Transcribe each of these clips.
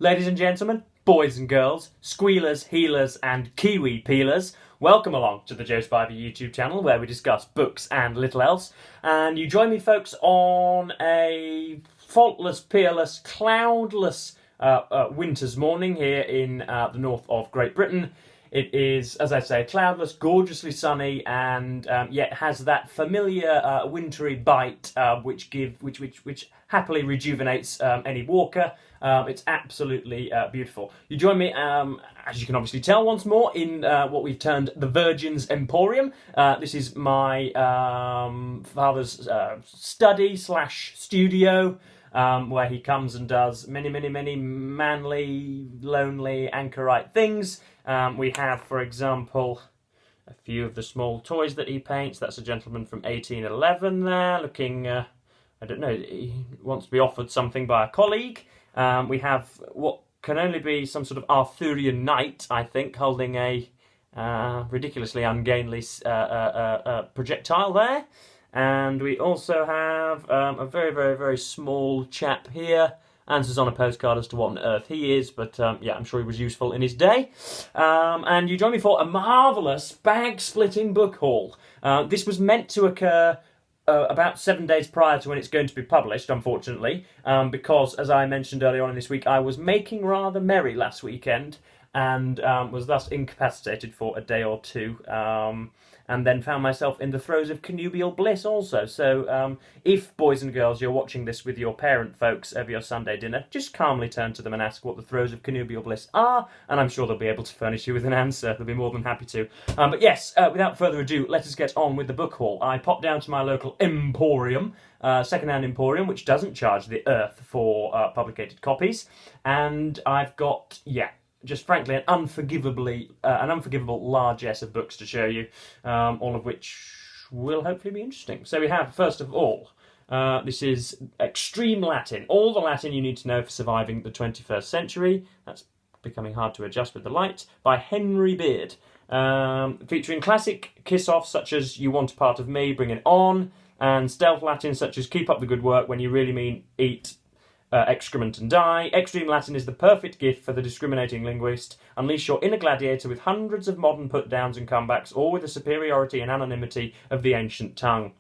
Ladies and gentlemen, boys and girls, squealers, healers and kiwi peelers, welcome along to the Joe Spiver YouTube channel where we discuss books and little else. And you join me, folks, on a faultless, peerless, cloudless winter's morning here in the north of Great Britain. It is, as I say, cloudless, gorgeously sunny, and yet has that familiar wintry bite which happily rejuvenates any walker. It's absolutely beautiful. You join me, as you can obviously tell, once more in what we've termed the Virgin's Emporium. This is my father's study / studio, where he comes and does many manly, lonely, anchorite things. We have, for example, a few of the small toys that he paints. That's a gentleman from 1811 there, looking, I don't know, he wants to be offered something by a colleague. We have what can only be some sort of Arthurian knight, I think, holding a ridiculously ungainly projectile there. And we also have a very small chap here. Answers on a postcard as to what on earth he is, but yeah, I'm sure he was useful in his day. And you join me for a marvellous bag-splitting book haul. This was meant to occur about 7 days prior to when it's going to be published, unfortunately, because, as I mentioned earlier on in this week, I was making rather merry last weekend and was thus incapacitated for a day or two, and then found myself in the throes of connubial bliss also. So if, boys and girls, you're watching this with your parent folks over your Sunday dinner, just calmly turn to them and ask what the throes of connubial bliss are, and I'm sure they'll be able to furnish you with an answer. They'll be more than happy to. But yes, without further ado, let us get on with the book haul. I popped down to my local emporium, second-hand emporium, which doesn't charge the earth for publicated copies, and I've got, just frankly, an unforgivable largesse of books to show you, all of which will hopefully be interesting. So we have, first of all, this is Extreme Latin, all the Latin you need to know for surviving the 21st century. That's becoming hard to adjust with the light, by Henry Beard, featuring classic kiss-offs such as You Want a Part of Me, Bring It On, and stealth Latin such as Keep Up the Good Work when you really mean eat excrement and die. Extreme Latin is the perfect gift for the discriminating linguist. Unleash your inner gladiator with hundreds of modern put-downs and comebacks, or with the superiority and anonymity of the ancient tongue.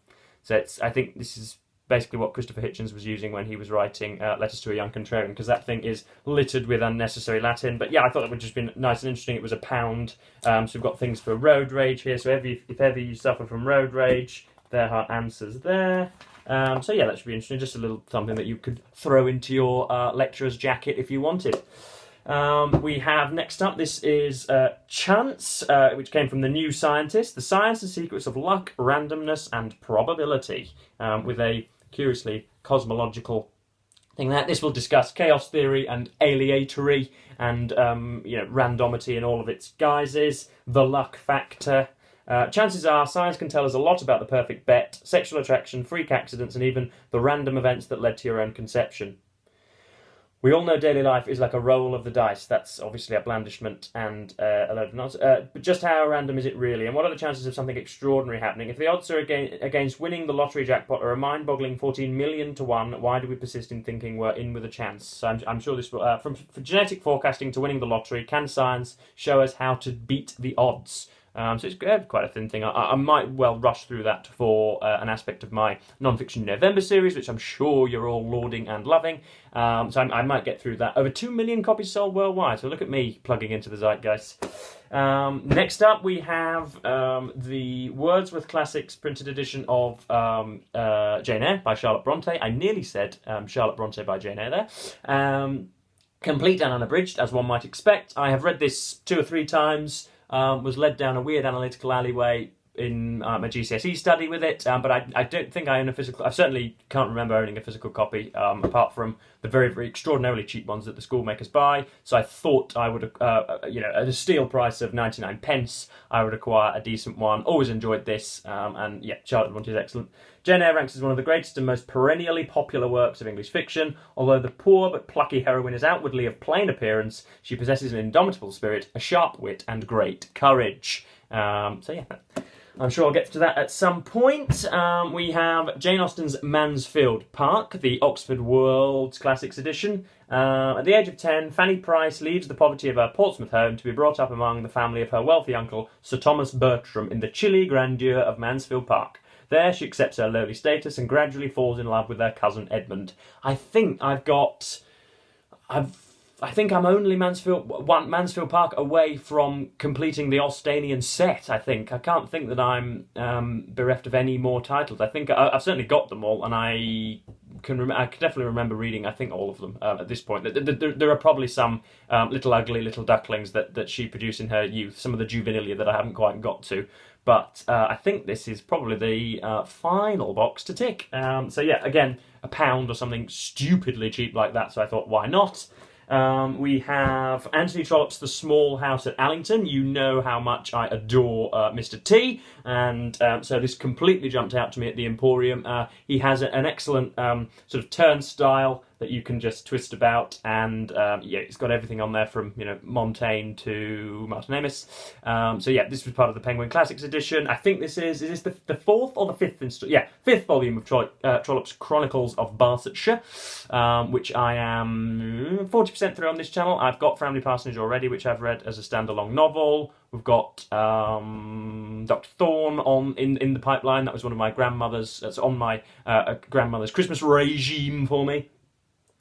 So I think this is basically what Christopher Hitchens was using when he was writing Letters to a Young Contrarian, because that thing is littered with unnecessary Latin. But yeah, I thought that would just be nice and interesting. It was £1. So we've got things for road rage here. So if ever you suffer from road rage, there are answers there. So yeah, that should be interesting. Just a little something that you could throw into your lecturer's jacket if you wanted. We have next up, this is Chance, which came from The New Scientist, The Science and Secrets of Luck, Randomness and Probability, with a curiously cosmological thing there. This will discuss chaos theory and aleatory and randomity in all of its guises, the luck factor. Chances are science can tell us a lot about the perfect bet, sexual attraction, freak accidents, and even the random events that led to your own conception. We all know daily life is like a roll of the dice. That's obviously a blandishment and a load of nonsense. But just how random is it really? And what are the chances of something extraordinary happening? If the odds are against winning the lottery jackpot are a mind-boggling 14 million to 1, why do we persist in thinking we're in with a chance? So I'm sure this will... from genetic forecasting to winning the lottery, can science show us how to beat the odds? So it's quite a thin thing. I might well rush through that for an aspect of my non-fiction November series, which I'm sure you're all lauding and loving. So I might get through that. Over 2 million copies sold worldwide, so look at me plugging into the zeitgeist. Next up, we have the Wordsworth Classics printed edition of Jane Eyre by Charlotte Bronte. I nearly said Charlotte Bronte by Jane Eyre there. Complete and unabridged, as one might expect. I have read this 2 or 3 times. Was led down a weird analytical alleyway in my GCSE study with it, but I don't think I own a physical... I certainly can't remember owning a physical copy, apart from the very extraordinarily cheap ones that the schoolmakers buy. So I thought I would, at a steel price of 99 pence, I would acquire a decent one. Always enjoyed this, and yeah, Charlotte Bronte is excellent. Jane Eyre ranks as one of the greatest and most perennially popular works of English fiction. Although the poor but plucky heroine is outwardly of plain appearance, she possesses an indomitable spirit, a sharp wit, and great courage. So yeah, I'm sure I'll get to that at some point. We have Jane Austen's Mansfield Park, the Oxford World's Classics edition. At the age of 10, Fanny Price leaves the poverty of her Portsmouth home to be brought up among the family of her wealthy uncle, Sir Thomas Bertram, in the chilly grandeur of Mansfield Park. There she accepts her lowly status and gradually falls in love with her cousin Edmund. I think I'm only Mansfield Park away from completing the Austenian set. I can't think that I'm bereft of any more titles. I think I've certainly got them all, and I can definitely remember reading, I think, all of them at this point. There are probably some little ugly little ducklings that she produced in her youth, some of the juvenilia that I haven't quite got to. But I think this is probably the final box to tick. So yeah, again, £1 or something stupidly cheap like that, so I thought, why not? We have Anthony Trollope's The Small House at Allington. You know how much I adore Mr. T, and so this completely jumped out to me at the Emporium. He has an excellent sort of turnstile that you can just twist about, and yeah, it's got everything on there from, you know, Montaigne to Martin Amis. So yeah, this was part of the Penguin Classics edition. I think this is this the fourth or the fifth fifth volume of Trollope's Chronicles of Barsetshire, which I am 40% through on this channel. I've got Framley Parsonage already, which I've read as a standalone novel. We've got Dr. Thorne in the pipeline. That was one of my grandmother's. That's on my grandmother's Christmas regime for me.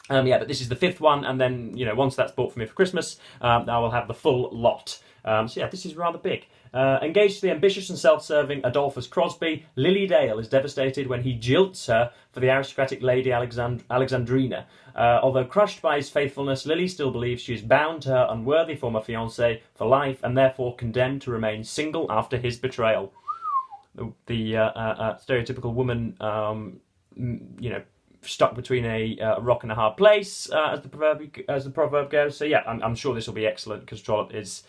Yeah, but this is the fifth one, and then, you know, once that's bought for me for Christmas, I will have the full lot. So yeah, this is rather big. Engaged to the ambitious and self-serving Adolphus Crosby, Lily Dale is devastated when he jilts her for the aristocratic Lady Alexandrina. Although crushed by his faithfulness, Lily still believes she is bound to her unworthy former fiancé for life, and therefore condemned to remain single after his betrayal. The stereotypical woman, you know, stuck between a rock and a hard place, as the proverb goes. So yeah, I'm sure this will be excellent, because Trollope is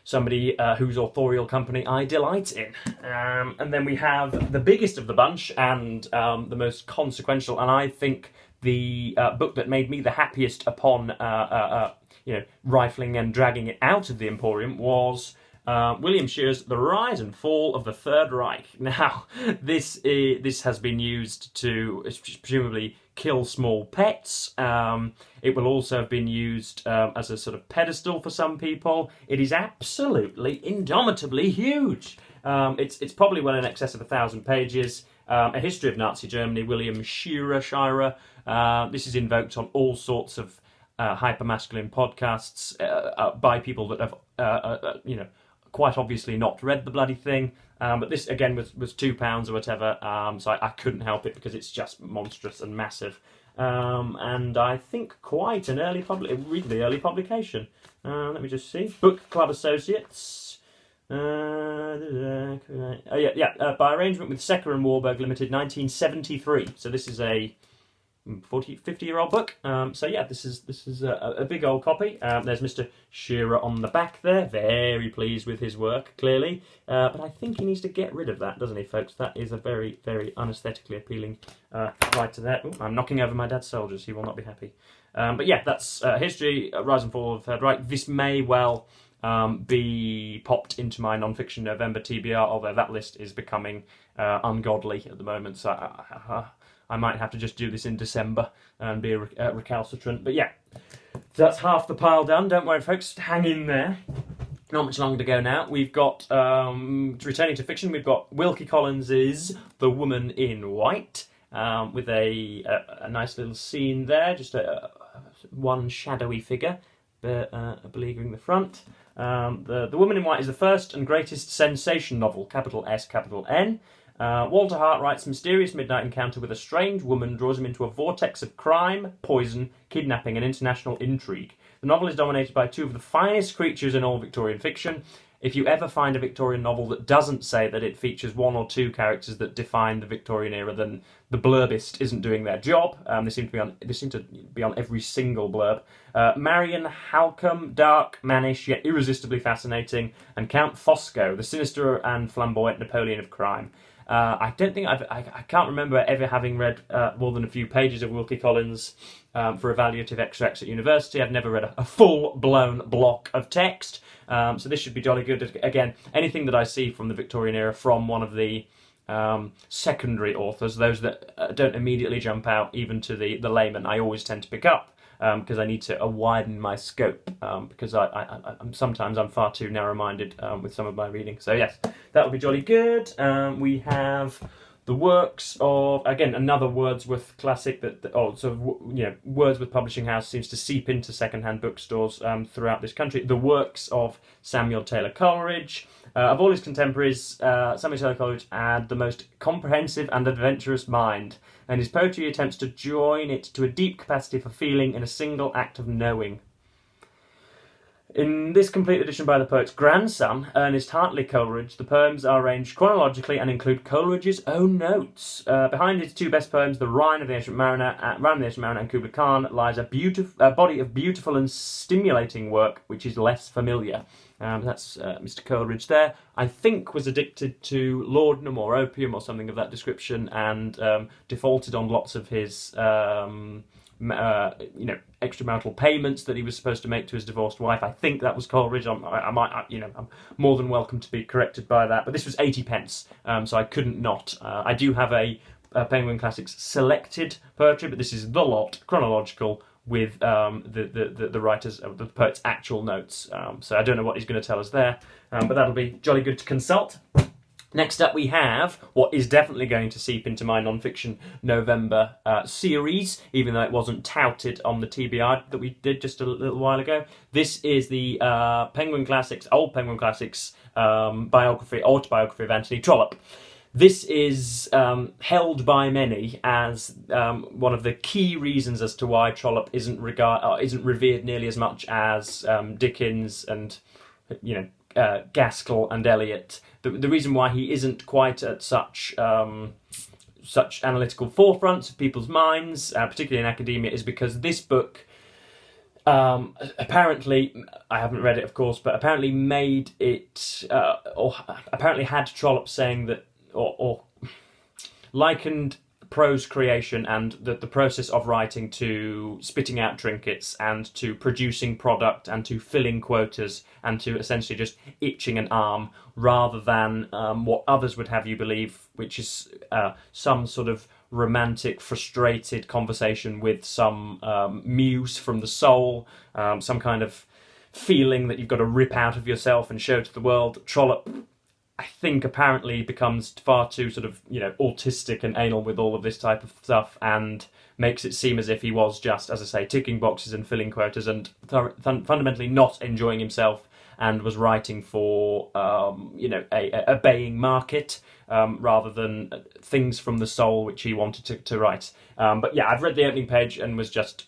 somebody whose authorial company I delight in. And then we have the biggest of the bunch, and the most consequential, and I think the book that made me the happiest upon you know, rifling and dragging it out of the Emporium was William Shear's The Rise and Fall of the Third Reich. Now, this has been used to presumably kill small pets. It will also have been used as a sort of pedestal for some people. It is absolutely indomitably huge. It's probably well in excess of 1,000 pages. A history of Nazi Germany, William Shirer. This is invoked on all sorts of hyper-masculine podcasts by people that have, you know, quite obviously not read the bloody thing. But this, again, was £2 or whatever, so I couldn't help it, because it's just monstrous and massive. And I think quite an reasonably early publication. Let me just see. Book Club Associates. By arrangement with Secker and Warburg Limited, 1973. So this is a 50-year-old book. So yeah, this is a big old copy. There's Mr. Shearer on the back there, very pleased with his work, clearly. But I think he needs to get rid of that, doesn't he, folks? That is a very, very unaesthetically appealing writer there. Ooh, I'm knocking over my dad's soldiers. He will not be happy. But yeah, that's History, Rise and Fall of the Third Reich. This may well be popped into my non-fiction November TBR, although that list is becoming ungodly at the moment. So I might have to just do this in December and be recalcitrant. But yeah, so that's half the pile done. Don't worry, folks. Hang in there. Not much longer to go now. We've got, returning to fiction, we've got Wilkie Collins's The Woman in White, with a nice little scene there, just one shadowy figure beleaguering the front. The Woman in White is the first and greatest sensation novel, capital S, capital N. Walter Hartwright's mysterious midnight encounter with a strange woman draws him into a vortex of crime, poison, kidnapping, and international intrigue. The novel is dominated by two of the finest creatures in all Victorian fiction. If you ever find a Victorian novel that doesn't say that it features one or two characters that define the Victorian era, then the blurbist isn't doing their job. They seem to be on every single blurb. Marion Halcombe, dark, mannish, yet irresistibly fascinating, and Count Fosco, the sinister and flamboyant Napoleon of crime. I don't think I can't remember ever having read more than a few pages of Wilkie Collins for evaluative extracts at university. I've never read a full-blown block of text, so this should be jolly good. Again, anything that I see from the Victorian era from one of the secondary authors, those that don't immediately jump out even to the layman, I always tend to pick up. Because I need to widen my scope, because I'm sometimes far too narrow-minded with some of my reading. So yes, that would be jolly good. We have the works of, again, another Wordsworth classic Wordsworth Publishing House seems to seep into second-hand bookstores throughout this country. The works of Samuel Taylor Coleridge. Of all his contemporaries, Samuel Taylor Coleridge had the most comprehensive and adventurous mind, and his poetry attempts to join it to a deep capacity for feeling in a single act of knowing. In this complete edition by the poet's grandson, Ernest Hartley Coleridge, the poems are arranged chronologically and include Coleridge's own notes. Behind his two best poems, The Rhine of the Ancient Mariner and Kubla Khan, lies a body of beautiful and stimulating work which is less familiar. That's Mr. Coleridge there. I think was addicted to laudanum or opium or something of that description, and defaulted on lots of his extramarital payments that he was supposed to make to his divorced wife. I think that was Coleridge. I'm more than welcome to be corrected by that. But this was 80p, so I couldn't not. I do have a Penguin Classics selected poetry, but this is the lot, chronological, with the writer's, the poet's actual notes. So I don't know what he's going to tell us there, but that'll be jolly good to consult. Next up we have what is definitely going to seep into my non-fiction November series, even though it wasn't touted on the TBR that we did just a little while ago. This is the Penguin Classics, Old Penguin Classics autobiography of Anthony Trollope. This is held by many as one of the key reasons as to why Trollope isn't revered nearly as much as Dickens and Gaskell and Eliot. The reason why he isn't quite at such analytical forefronts of people's minds, particularly in academia, is because this book apparently, I haven't read it of course, but apparently made it, or apparently had Trollope saying that, or likened prose creation and the process of writing to spitting out trinkets and to producing product and to filling quotas and to essentially just itching an arm, rather than what others would have you believe, which is some sort of romantic, frustrated conversation with some muse from the soul, some kind of feeling that you've got to rip out of yourself and show to the world. Trollope, I think, apparently becomes far too sort of, autistic and anal with all of this type of stuff, and makes it seem as if he was just, as I say, ticking boxes and filling quotas, and fundamentally not enjoying himself, and was writing for, a baying market, rather than things from the soul which he wanted to write. But yeah, I've read the opening page and was just,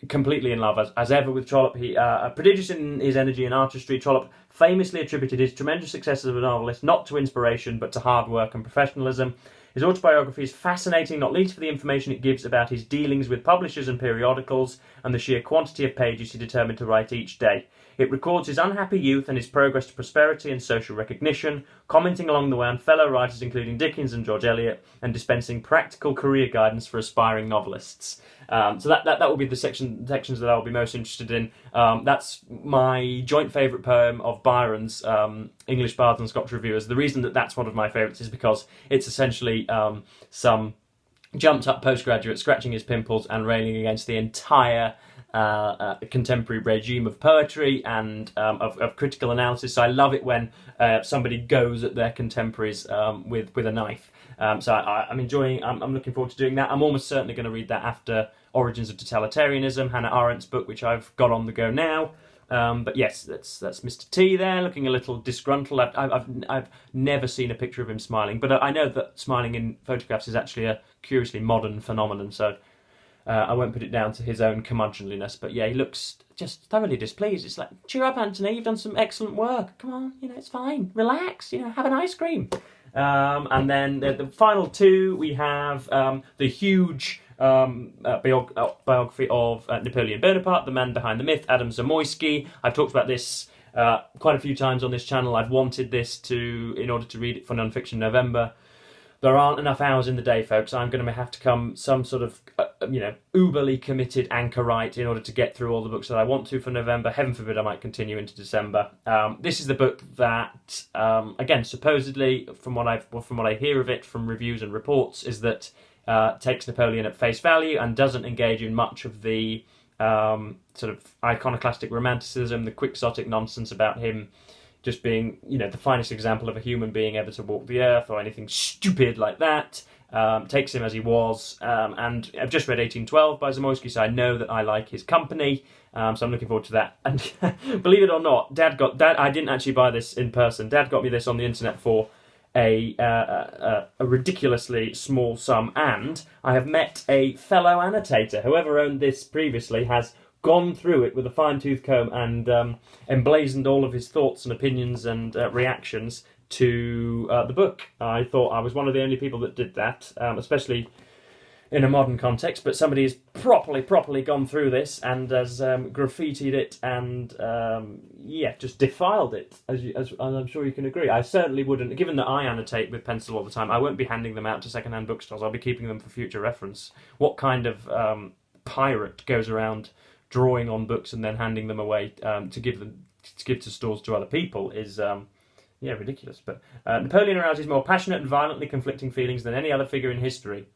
completely in love as ever with Trollope. He prodigious in his energy and artistry, Trollope famously attributed his tremendous success as a novelist not to inspiration but to hard work and professionalism. His autobiography is fascinating, not least for the information it gives about his dealings with publishers and periodicals and the sheer quantity of pages he determined to write each day. It records his unhappy youth and his progress to prosperity and social recognition, commenting along the way on fellow writers including Dickens and George Eliot, and dispensing practical career guidance for aspiring novelists. So that will be the sections that I'll be most interested in. That's my joint favourite poem of Byron's, English Bards and Scotch Reviewers. The reason that that's one of my favourites is because it's essentially some jumped up postgraduate scratching his pimples and railing against the entire contemporary regime of poetry and of critical analysis. So I love it when somebody goes at their contemporaries with a knife. So I'm enjoying. I'm looking forward to doing that. I'm almost certainly going to read that after Origins of Totalitarianism, Hannah Arendt's book, which I've got on the go now. But yes, that's Mr. T there, looking a little disgruntled. I've never seen a picture of him smiling, but I know that smiling in photographs is actually a curiously modern phenomenon. So I won't put it down to his own curmudgeonliness. But yeah, he looks just thoroughly displeased. It's like, cheer up, Anthony. You've done some excellent work. Come on, it's fine. Relax. Have an ice cream. And then the final two, we have the huge biography of Napoleon Bonaparte, the man behind the myth, Adam Zamoyski. I've talked about this quite a few times on this channel. I've wanted this in order to read it for Non-Fiction November. There aren't enough hours in the day, folks. I'm going to have to come some sort of, uberly committed anchorite in order to get through all the books that I want to for November. Heaven forbid I might continue into December. This is the book that, again, supposedly, from what I hear of it from reviews and reports, is that takes Napoleon at face value and doesn't engage in much of the sort of iconoclastic romanticism, the quixotic nonsense about him just being, the finest example of a human being ever to walk the earth, or anything stupid like that. Takes him as he was, and I've just read 1812 by Zamoyski, so I know that I like his company, so I'm looking forward to that. And believe it or not, Dad, I didn't actually buy this in person. Dad got me this on the internet for a ridiculously small sum, and I have met a fellow annotator. Whoever owned this previously has gone through it with a fine-tooth comb and emblazoned all of his thoughts and opinions and reactions to the book. I thought I was one of the only people that did that, especially in a modern context, but somebody has properly gone through this and has graffitied it and just defiled it, as I'm sure you can agree. I certainly wouldn't, given that I annotate with pencil all the time, I won't be handing them out to second-hand bookstores. I'll be keeping them for future reference. What kind of pirate goes around drawing on books and then handing them away to give to stores to other people is ridiculous. But Napoleon arouses more passionate and violently conflicting feelings than any other figure in history.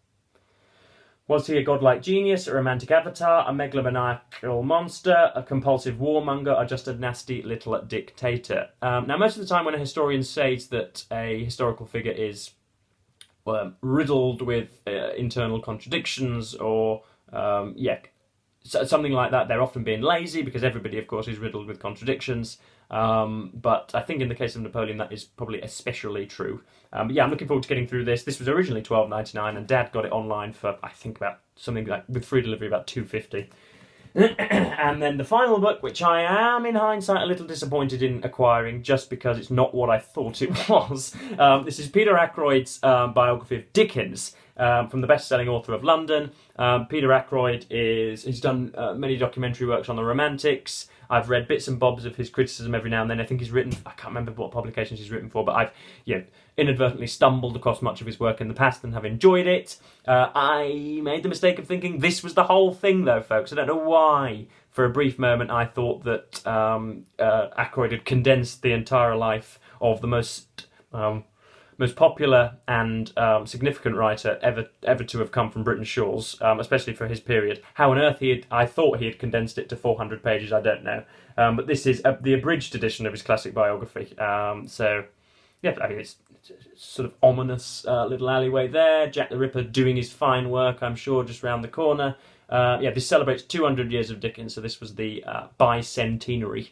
Was he a godlike genius, a romantic avatar, a megalomaniacal monster, a compulsive warmonger, or just a nasty little dictator? Now, most of the time when a historian says that a historical figure is riddled with internal contradictions or something like that, they're often being lazy, because everybody, of course, is riddled with contradictions. But I think in the case of Napoleon, that is probably especially true. But yeah, I'm looking forward to getting through this. This was originally $12.99, and Dad got it online for, I think, about something like, with free delivery, about $2.50. And then the final book, which I am, in hindsight, a little disappointed in acquiring, just because it's not what I thought it was. This is Peter Ackroyd's biography of Dickens, from the best-selling author of London. Peter Ackroyd he's done many documentary works on the Romantics. I've read bits and bobs of his criticism every now and then. I think he's written, I can't remember what publications he's written for, but I've inadvertently stumbled across much of his work in the past and have enjoyed it. I made the mistake of thinking this was the whole thing, though, folks. I don't know why. For a brief moment, I thought that Ackroyd had condensed the entire life of the most popular and significant writer ever to have come from Britain's shores, especially for his period. How on earth I thought he had condensed it to 400 pages, I don't know. But this is the abridged edition of his classic biography. It's sort of ominous little alleyway there. Jack the Ripper doing his fine work, I'm sure, just round the corner. This celebrates 200 years of Dickens, so this was the bicentenary.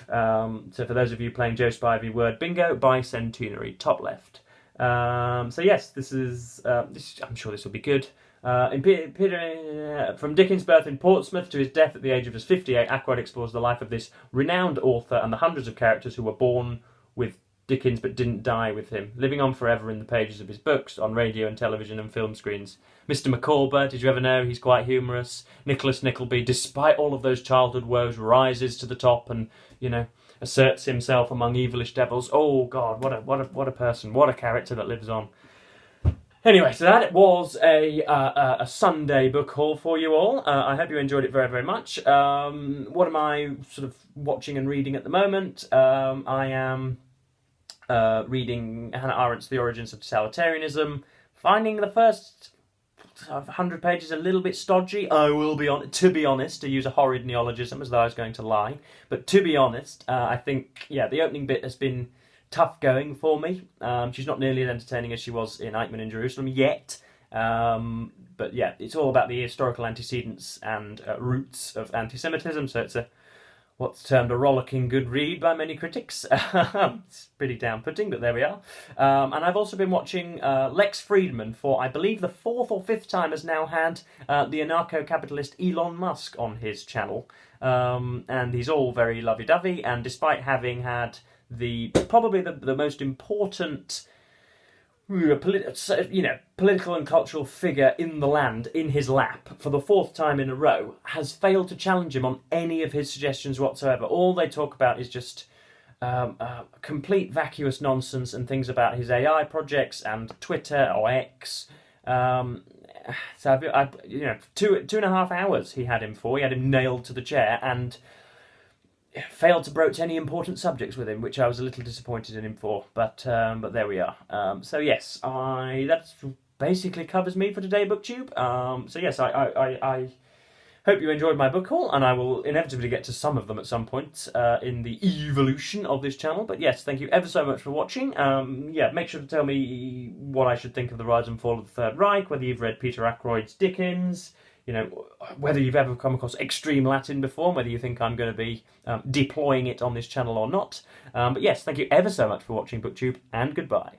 So for those of you playing Joe Spivey word bingo, bicentenary, top left. This is. I'm sure this will be good. From Dickens' birth in Portsmouth to his death at the age of just 58, Ackroyd explores the life of this renowned author and the hundreds of characters who were born with Dickens but didn't die with him, living on forever in the pages of his books, on radio and television and film screens. Mr. Micawber, did you ever know? He's quite humorous. Nicholas Nickleby, despite all of those childhood woes, rises to the top and, asserts himself among evilish devils. Oh God, what a person, what a character that lives on. Anyway, so that was a Sunday book haul for you all. I hope you enjoyed it very, very much. What am I sort of watching and reading at the moment? I am reading Hannah Arendt's The Origins of Totalitarianism, finding the first 100 pages a little bit stodgy. I will be to be honest, to use a horrid neologism as though I was going to lie. But to be honest, I think, the opening bit has been tough going for me. She's not nearly as entertaining as she was in Eichmann in Jerusalem yet. But it's all about the historical antecedents and roots of anti-Semitism, so it's what's termed a rollicking good read by many critics. It's pretty down-putting, but there we are. And I've also been watching Lex Friedman for, I believe, the 4th or 5th time has now had the anarcho-capitalist Elon Musk on his channel. And he's all very lovey-dovey, and despite having had probably the most important political and cultural figure in the land in his lap for the 4th time in a row, has failed to challenge him on any of his suggestions whatsoever. All they talk about is just complete vacuous nonsense and things about his AI projects and Twitter or X. So two and a half hours he had him for. He had him nailed to the chair and failed to broach any important subjects with him, which I was a little disappointed in him for. But there we are. So yes, that basically covers me for today, BookTube. So yes, I hope you enjoyed my book haul, and I will inevitably get to some of them at some point in the evolution of this channel. But yes, thank you ever so much for watching. Make sure to tell me what I should think of The Rise and Fall of the Third Reich, whether you've read Peter Ackroyd's Dickens, whether you've ever come across extreme Latin before, whether you think I'm going to be deploying it on this channel or not. But yes, thank you ever so much for watching, BookTube, and goodbye.